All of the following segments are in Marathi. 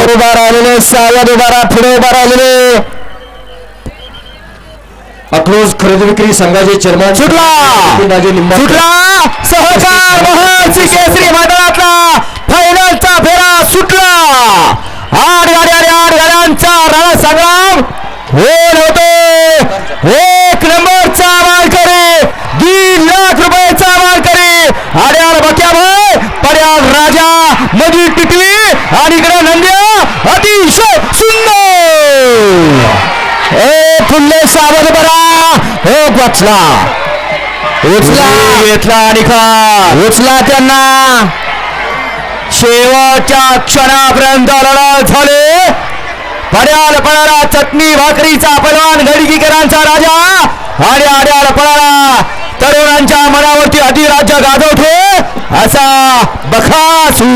वर उभा राहिलेले, सावध पुढे उभा राहिलेले अकलूज खरेदी विक्री संघाचे चेअरमन सुटला सहकार महर्षी केसरी मैदानातला फायनलचा फेरा सुटला. आठ गाड्यांचा रणसंग्राम होत होतो. एक नंबरचा मानकरी 2 लाख रुपयाचा मानकरी आड्याळ बक्याभाई पर्याग राजा मधी टिटवी आणि इकडे नंद्या अतिशय सुंदर. पुल्ले सावध बरा हो वाचला उचला निखार उचला त्यांना शेवटच्या क्षणापर्यंत लढत झाले. पड्याल पळाला चटणी भाकरीचा पलवान गडगीकरांचा राजा आणि आड्याल पळाला तरुणांच्या मनावरती अधिराज्य गाजवतो असा बखासू.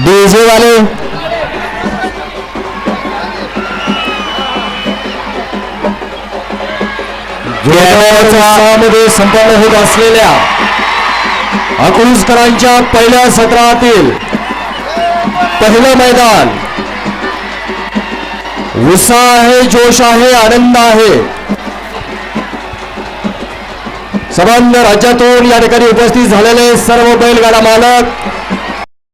डीजे वाले मध्ये संपन्न होत असलेल्या अकलूजकरांच्या पहिल्या सत्रातील पहिलं मैदान. उत्साह आहे, जोश आहे, आनंद आहे. संबंध राज्यातून या ठिकाणी उपस्थित झालेले सर्व बैलगाडा मालक